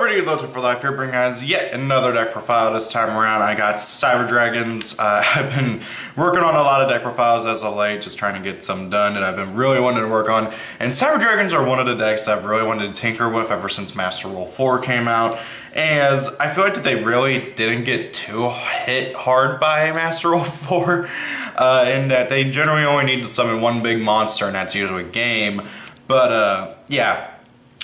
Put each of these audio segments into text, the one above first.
everybody, Loto for Life here, bringing guys yet another deck profile. This time around I got Cyber Dragons. I've been working on a lot of deck profiles as of late, just trying to get some done that I've been really wanting to work on. And Cyber Dragons are one of the decks that I've really wanted to tinker with ever since Master Rule 4 came out. As I feel like that they really didn't get too hit hard by Master Rule 4. In that they generally only need to summon one big monster, and that's usually game. But yeah.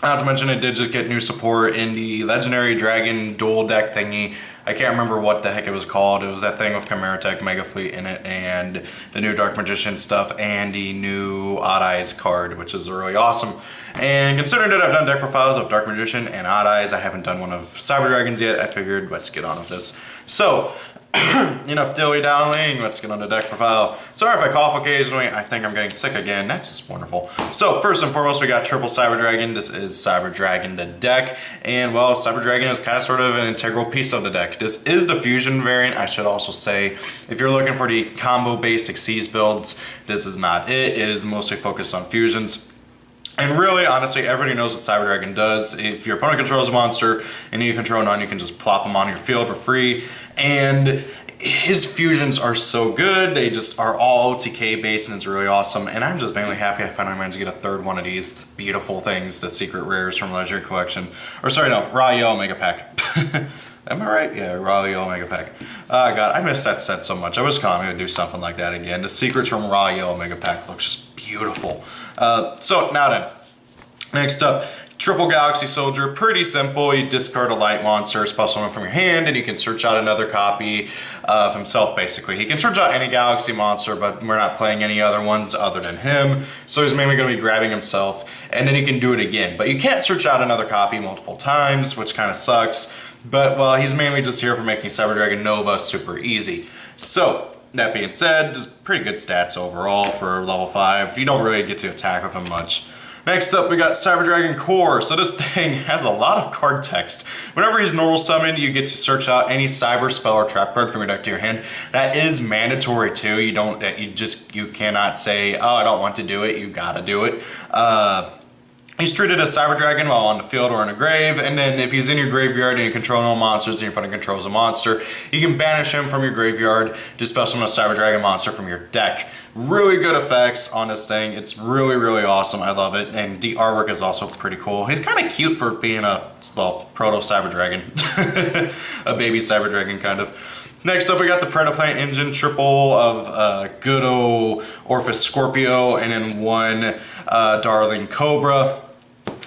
Not to mention it did just get new support in the Legendary Dragon dual deck thingy. I can't remember what the heck it was called. It was that thing with Chimera Tech, Mega Fleet in it, and the new Dark Magician stuff, and the new Odd Eyes card, which is really awesome. And considering that I've done deck profiles of Dark Magician and Odd Eyes, I haven't done one of Cyber Dragons yet. I figured let's get on with this. So, enough dilly-dallying, let's get on the deck profile. Sorry if I cough occasionally, I think I'm getting sick again, that's just wonderful. So first and foremost, we got triple Cyber Dragon. This is Cyber Dragon the deck, and well, Cyber Dragon is kind of sort of an integral piece of the deck. This is the fusion variant, I should also say. If you're looking for the combo basic Xyz builds, this is not it. It is mostly focused on fusions. And really, honestly, everybody knows what Cyber Dragon does. If your opponent controls a monster and you control none, you can just plop them on your field for free. And his fusions are so good. They just are all OTK based, and it's really awesome. And I'm just mainly happy I finally managed to get a third one of these beautiful things, the secret rares from Legendary Collection. Or sorry, no, Raw Yellow Mega Pack. Am I right? Yeah, Raw Yellow Mega Pack. God, I missed that set so much. I was calling me to do something like that again. The secrets from Raw Yellow Mega Pack looks just beautiful. So now then, next up, Triple Galaxy Soldier. Pretty simple. You discard a light monster, special one from your hand, and you can search out another copy of himself, basically. He can search out any Galaxy monster, but we're not playing any other ones other than him, so he's mainly going to be grabbing himself, and then he can do it again. But you can't search out another copy multiple times, which kind of sucks, but well, he's mainly just here for making Cyber Dragon Nova super easy. So, that being said, just pretty good stats overall for level 5. You don't really get to attack with him much. Next up, we got Cyber Dragon Core. So this thing has a lot of card text. Whenever he's normal summoned, you get to search out any cyber spell or trap card from your deck to your hand. That is mandatory too. You cannot say, oh, I don't want to do it. You gotta do it. He's treated as Cyber Dragon while on the field or in a grave, and then if he's in your graveyard and you control no monsters and your opponent controls a monster, you can banish him from your graveyard to special summon a Cyber Dragon monster from your deck. Really good effects on this thing. It's really, really awesome. I love it, and the artwork is also pretty cool. He's kind of cute for being a, well, proto-Cyber Dragon. A baby Cyber Dragon, kind of. Next up, we got the Predaplant engine, triple of good old Orphis Scorpio, and then one Darling Cobra.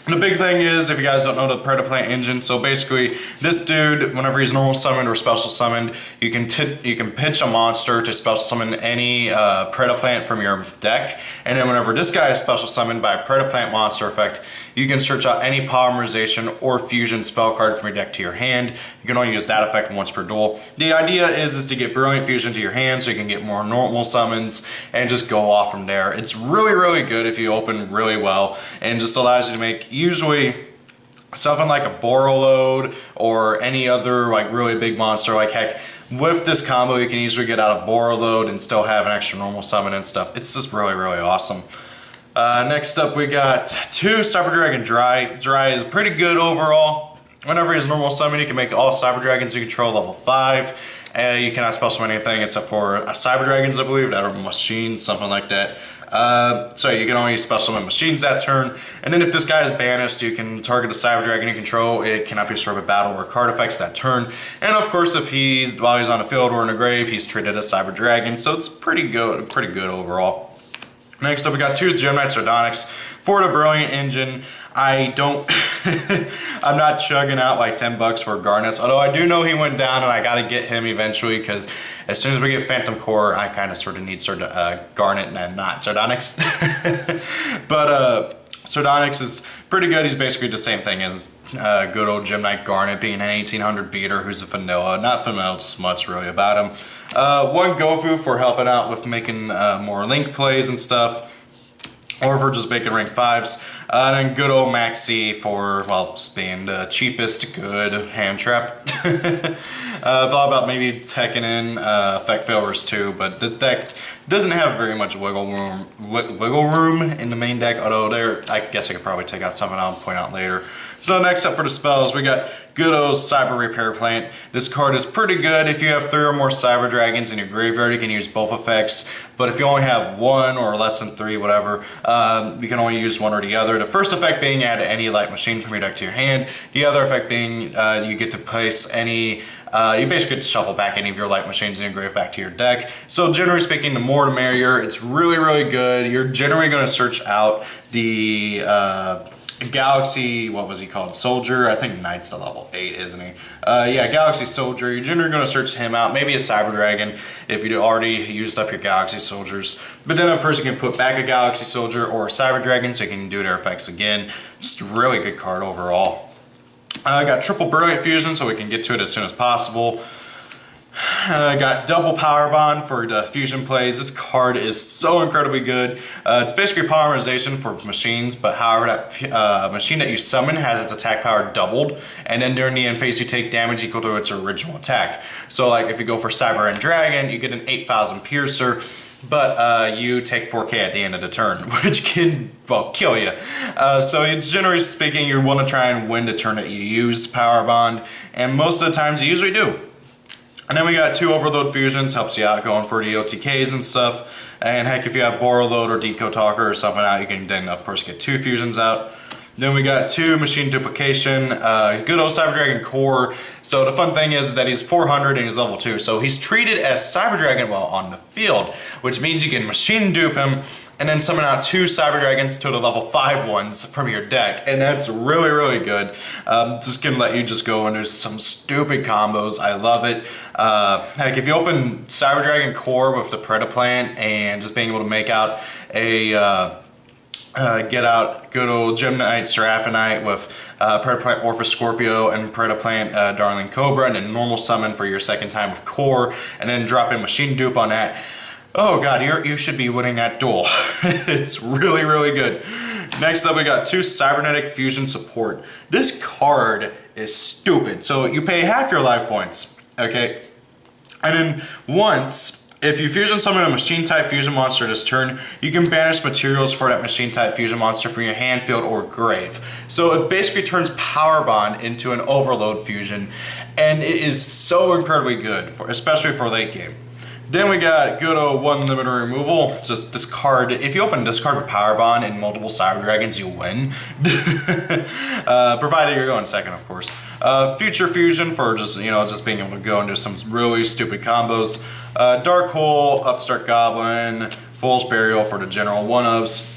And the big thing is, if you guys don't know the Predaplant engine, so basically, this dude, whenever he's normal summoned or special summoned, you can pitch a monster to special summon any Predaplant from your deck, and then whenever this guy is special summoned by a Predaplant monster effect, you can search out any polymerization or fusion spell card from your deck to your hand. You can only use that effect once per duel. The idea is to get Brilliant Fusion to your hand so you can get more normal summons and just go off from there. It's really, really good if you open really well, and just allows you to make usually something like a Borreload or any other like really big monster. Like heck, with this combo you can easily get out a Borreload and still have an extra normal summon and stuff. It's just really, really awesome. Next up, we got two Cyber Dragon Dry. Dry is pretty good overall. Whenever he's normal summon, you can make all Cyber Dragons you control level 5. And you cannot special summon anything except for Cyber Dragons, I believe, that are machines, something like that. So you can only special summon machines that turn. And then if this guy is banished, you can target a Cyber Dragon you control. It cannot be destroyed by battle or card effects that turn. And of course, if while he's on the field or in a grave, he's treated as Cyber Dragon. So it's pretty good overall. Next up, we got two Gemini Sardonyx for the Brilliant engine. I'm not chugging out like 10 bucks for Garnets, although I do know he went down and I gotta get him eventually, because as soon as we get Phantom Core, I kind of sort of need Garnet and not Sardonyx. But Sardonyx is pretty good. He's basically the same thing as good old Gemini Garnet, being an 1800 beater who's a vanilla. Not vanilla much really about him. One Gofu for helping out with making more Link plays and stuff, or for just making rank 5s. And then good old Maxi for, well, just being the cheapest good hand trap. thought about maybe teching in effect failures too, but the deck doesn't have very much wiggle room in the main deck, although I guess I could probably take out something I'll point out later. So next up for the spells, we got good old Cyber Repair Plant. This card is pretty good. If you have 3 or more Cyber Dragons in your graveyard, you can use both effects. But if you only have 1 or less than 3, whatever, you can only use one or the other. The first effect being add any light machine from your deck to your hand. The other effect being you get to place any, you basically get to shuffle back any of your light machines in your grave back to your deck. So generally speaking, the more the merrier. It's really, really good. You're generally going to search out the Galaxy, what was he called? Soldier. I think Knight's to level 8, isn't he? Yeah, Galaxy Soldier. You're generally going to search him out. Maybe a Cyber Dragon if you already used up your Galaxy Soldiers. But then, of course, you can put back a Galaxy Soldier or a Cyber Dragon so you can do their effects again. Just a really good card overall. I got triple Brilliant Fusion so we can get to it as soon as possible. I got double Power Bond for the fusion plays. This card is so incredibly good. It's basically polymerization for machines, but however that machine that you summon has its attack power doubled, and then during the end phase you take damage equal to its original attack. So like if you go for Cyber and Dragon, you get an 8,000 Piercer, but you take 4K at the end of the turn, which can, well, kill you. So it's generally speaking, you want to try and win the turn that you use Power Bond, and most of the times you usually do. And then we got 2 Overload Fusions, helps you out going for the OTKs and stuff. And heck, if you have Borrow Load or Deco Talker or something out, you can then of course get 2 fusions out. Then we got 2 Machine Duplication, good old Cyber Dragon Core. So the fun thing is that he's 400 and he's level 2. So he's treated as Cyber Dragon while on the field, which means you can Machine Dupe him and then summon out 2 Cyber Dragons to the level 5 ones from your deck. And that's really, really good. Just gonna let you just go and there's some stupid combos. I love it. Heck, if you open Cyber Dragon Core with the Predaplant and just being able to make out a get out good old Gemini Seraphinite with Predaplant Orphis Scorpio and Predaplant Darling Cobra, and then normal summon for your second time with Core, and then drop in Machine Dupe on that. Oh god, you should be winning that duel. It's really, really good. Next up, we got 2 Cybernetic Fusion Support. This card is stupid. So you pay half your life points, okay? And then once, if you fusion summon a machine type fusion monster this turn, you can banish materials for that machine type fusion monster from your hand, field, or grave. So it basically turns Power Bond into an Overload Fusion, and it is so incredibly good, especially for late game. Then we got good old 1 limiter removal. Just this card, if you open this card with Power Bond and multiple Cyber Dragons, you win. Provided you're going second, of course. Future Fusion for just, just being able to go and do some really stupid combos. Dark Hole, Upstart Goblin, Fool's Burial for the general one-ofs.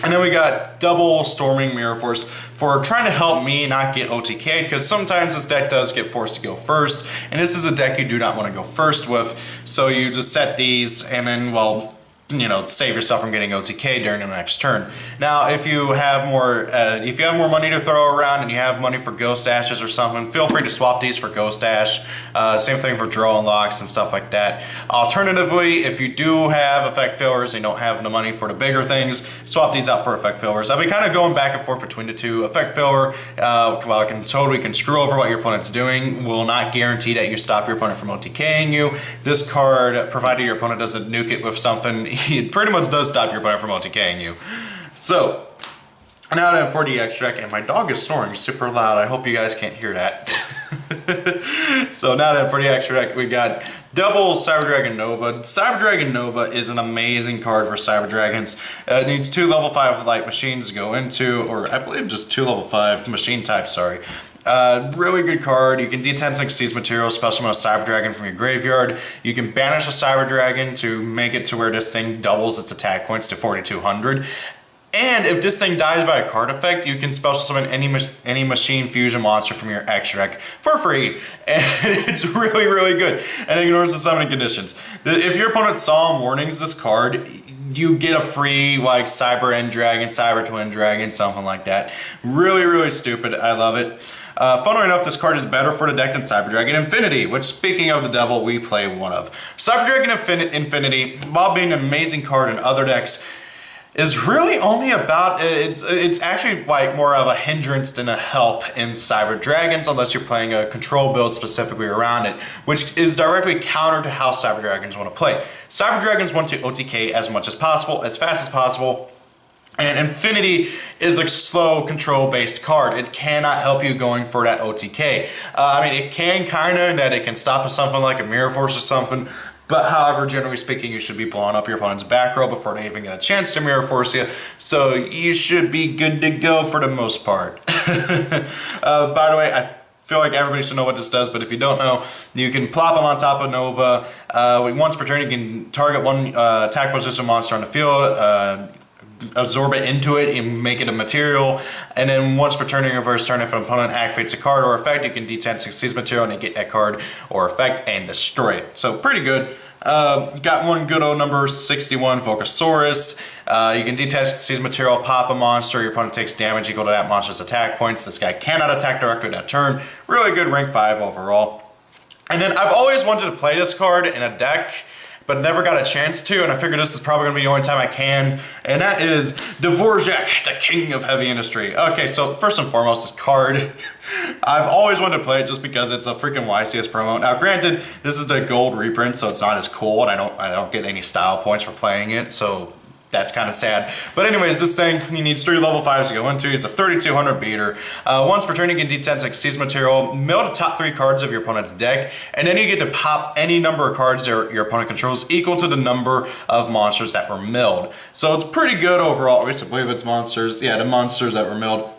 And then we got double Storming Mirror Force for trying to help me not get OTK'd, because sometimes this deck does get forced to go first, and this is a deck you do not want to go first with, so you just set these and then, well, save yourself from getting OTK during the next turn. Now, if you have more money to throw around and you have money for Ghost Ashes or something, feel free to swap these for Ghost Ash. Same thing for Draw Unlocks and stuff like that. Alternatively, if you do have effect fillers and you don't have the money for the bigger things, swap these out for effect fillers. I've been kind of going back and forth between the two. Effect filler, while it can screw over what your opponent's doing, will not guarantee that you stop your opponent from OTKing you. This card, provided your opponent doesn't nuke it with something, it pretty much does stop your opponent from OTKing you. So, now that I'm 40x deck, and my dog is snoring super loud, I hope you guys can't hear that. So now that I'm 40x deck, we got double Cyber Dragon Nova. Cyber Dragon Nova is an amazing card for Cyber Dragons. It needs 2 level 5 light machines to go into, or I believe just 2 level 5 machine types, sorry. Really good card. You can D10 Seize materials, special summon a Cyber Dragon from your graveyard. You can banish a Cyber Dragon to make it to where this thing doubles its attack points to 4,200. And if this thing dies by a card effect, you can special summon any machine fusion monster from your extra deck for free. And it's really, really good. And it ignores the summoning conditions. If your opponent saw warnings this card, you get a free like Cyber End Dragon, Cyber Twin Dragon, something like that. Really, really stupid. I love it. Funnily enough, this card is better for the deck than Cyber Dragon Infinity, which, speaking of the devil, we play one of. Cyber Dragon Infinity, while being an amazing card in other decks, is really only about, it's actually like more of a hindrance than a help in Cyber Dragons, unless you're playing a control build specifically around it, which is directly counter to how Cyber Dragons want to play. Cyber Dragons want to OTK as much as possible, as fast as possible. And Infinity is a slow control-based card. It cannot help you going for that OTK. I mean, it can kind of, in that it can stop with something like a Mirror Force or something, but however, generally speaking, you should be blowing up your opponent's back row before they even get a chance to Mirror Force you, so you should be good to go for the most part. By the way, I feel like everybody should know what this does, but if you don't know, you can plop them on top of Nova. Once per turn, you can target one attack position monster on the field, absorb it into it and make it a material, and then once per turn in your reverse turn, if an opponent activates a card or effect, you can D10 succeeds material and you get that card or effect and destroy it. So pretty good. Got one good old number 61 Volcasaurus. You can D10 succeeds material, pop a monster, your opponent takes damage equal to that monster's attack points. This guy cannot attack directly that turn. Really good rank 5 overall. And then I've always wanted to play this card in a deck, but never got a chance to, and I figured this is probably gonna be the only time I can, and that is Dvorak, the king of heavy industry. Okay, so first and foremost, this card, I've always wanted to play it just because it's a freaking YCS promo. Now granted, this is the gold reprint, so it's not as cool, and I don't get any style points for playing it, so that's kind of sad. But anyways, this thing, he needs 3 level 5s to go into. He's a 3200 beater. Once per turn, you can D10 succeeds material, mill the top 3 cards of your opponent's deck, and then you get to pop any number of cards your opponent controls equal to the number of monsters that were milled. So it's pretty good overall. At least I believe it's monsters. Yeah, the monsters that were milled.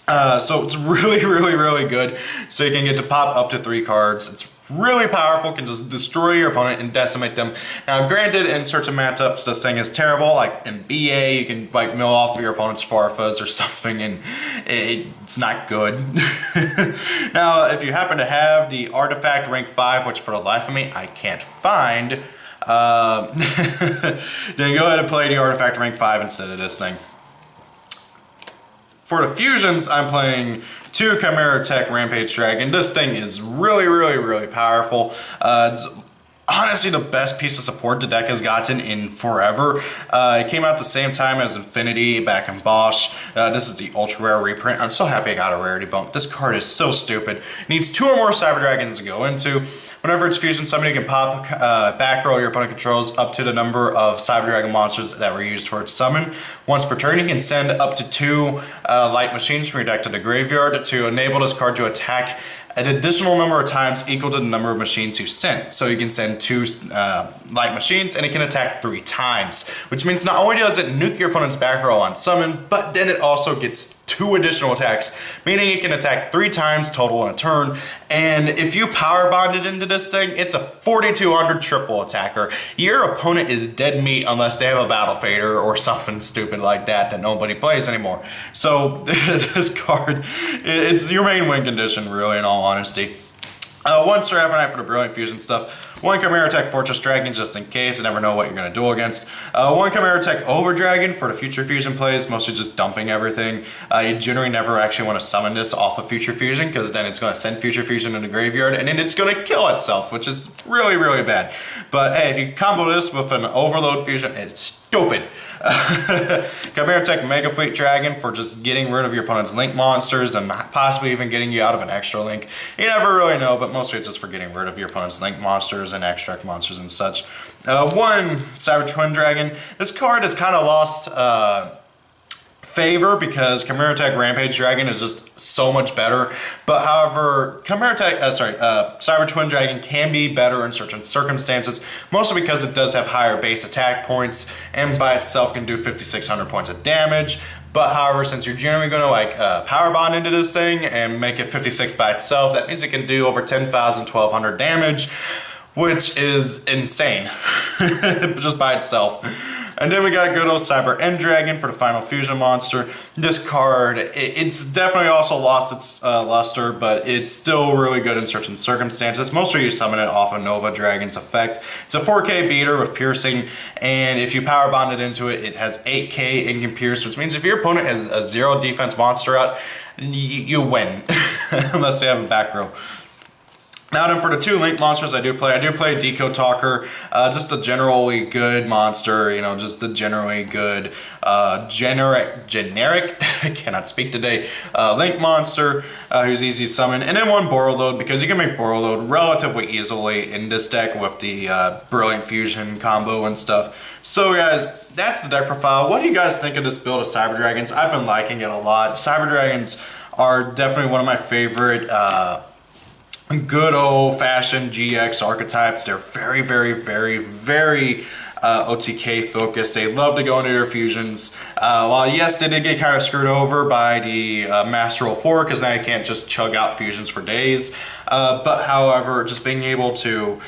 So it's really, really, really good. So you can get to pop up to 3 cards. It's really powerful, can just destroy your opponent and decimate them. Now granted, in certain matchups this thing is terrible, like in BA you can like mill off your opponent's Farfas or something and it's not good. Now if you happen to have the artifact rank 5, which for the life of me I can't find, then go ahead and play the artifact rank 5 instead of this thing. For the fusions, I'm playing 2 Chimera Tech Rampage Dragon. This thing is really, really, really powerful. It's honestly the best piece of support the deck has gotten in forever. It came out the same time as Infinity back in Bosch. This is the ultra rare reprint. I'm so happy I got a rarity bump. This card is so stupid. It needs 2 or more Cyber Dragons to go into. Whenever it's fusion, somebody can pop back row your opponent controls up to the number of Cyber Dragon monsters that were used for its summon. Once per turn, you can send up to 2 light machines from your deck to the graveyard to enable this card to attack an additional number of times equal to the number of machines you sent. So you can send 2 light machines and it can attack 3 times, which means not only does it nuke your opponent's back row on summon, but then it also gets 2 additional attacks, meaning it can attack 3 times total in a turn. And if you power bonded into this thing, it's a 4200 triple attacker. Your opponent is dead meat unless they have a battle fader or something stupid like that nobody plays anymore. So this card, it's your main win condition really, in all honesty. 1 Seraphonite for the brilliant fusion stuff. 1 Chimera Tech Fortress Dragon just in case, you never know what you're going to duel against. 1 Chimera Tech Over Dragon for the future fusion plays, mostly just dumping everything. You generally never actually want to summon this off of future fusion because then it's going to send future fusion in the graveyard and then it's going to kill itself, which is really, really bad. But hey, if you combo this with an overload fusion, it's stupid. Chimera Tech Mega Fleet Dragon for just getting rid of your opponent's link monsters and possibly even getting you out of an extra link. You never really know, but mostly it's just for getting rid of your opponent's link monsters and extract monsters and such. 1 Cyber Twin Dragon. This card has kind of lost favor because Chimera Tech Rampage Dragon is just so much better. But however, Cyber Twin Dragon can be better in certain circumstances, mostly because it does have higher base attack points and by itself can do 5600 points of damage. But however, since you're generally going to like power bond into this thing and make it 56 by itself, that means it can do over 10,000, 1200 damage, which is insane just by itself. And then we got good old Cyber End Dragon for the final fusion monster. This card, it's definitely also lost its luster, but it's still really good in certain circumstances. Mostly you summon it off of Nova Dragon's effect. It's a 4K beater with piercing, and if you power bond it into it, it has 8K and can pierce, which means if your opponent has a 0 defense monster out, you win, unless they have a back row. Now then, for the 2 link monsters I do play Deco Talker, just a generally good monster, you know, just a generally good, generic, I cannot speak today, link monster, who's easy to summon, and then 1 Borreload, because you can make Borreload relatively easily in this deck with the Brilliant Fusion combo and stuff. So guys, that's the deck profile. What do you guys think of this build of Cyber Dragons? I've been liking it a lot. Cyber Dragons are definitely one of my favorite, good old-fashioned GX archetypes. They're very, very, very, very OTK focused. They love to go into their fusions. While yes, they did get kind of screwed over by the Master Roll 4, because now you can't just chug out fusions for days. But however, just being able to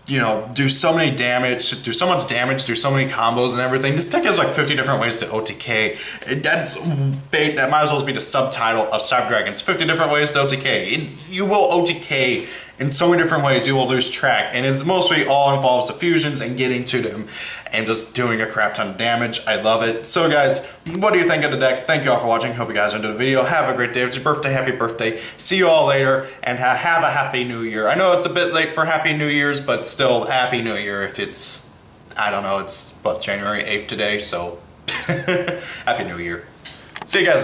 you know, do so many damage, do so much damage, do so many combos and everything. This deck has like 50 different ways to OTK. That might as well be the subtitle of Cyber Dragons. 50 different ways to OTK. You will OTK in so many different ways, you will lose track. And it's mostly all involves the fusions and getting to them and just doing a crap ton of damage. I love it. So guys, what do you think of the deck? Thank you all for watching. Hope you guys enjoyed the video. Have a great day. If it's your birthday, happy birthday. See you all later, and have a happy new year. I know it's a bit late for Happy New Year's, but still happy new year if it's, I don't know, it's what, January 8th today, so happy new year. See you guys.